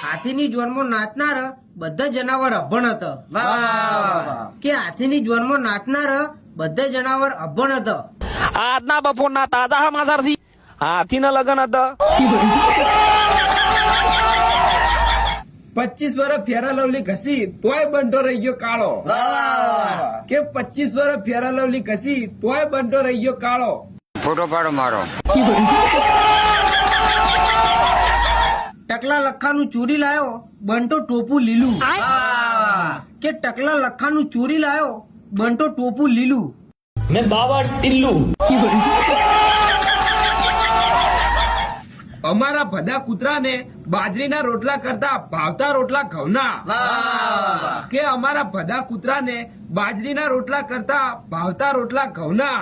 હાથીની જોનમાં નાચનાર બધા જનાવર અભણ હતા. કે હાથીની જોનમાં નાચનાર બધા જનાવર અભણ હતા. આજના બપોરના તાજા સમાચાર થી હાથીના લગન હતા. 25 વર્ષ ફેરા લવલી ઘસી તોય બંટો રહી ગયો કાળો. કે 25 વર્ષ ફેરા લવલી ઘસી તોય બંટો રહી ગયો કાળો. ફોટો પાડો મારો. ટકલા લખાનું ચોરી લાયો બંટો ટોપું લીલું. કે ટકલા લખાનું ચોરી લાયો બંટો ટોપું લીલું. મેં બાબા ટિલ્લુ. અમારા ભદા કૂતરાને બાજરીના રોટલા કરતા ભાવતા રોટલા ઘઉંના. કે અમારા ભદા કૂતરાને બાજરીના રોટલા કરતા ભાવતા રોટલા ઘઉંના.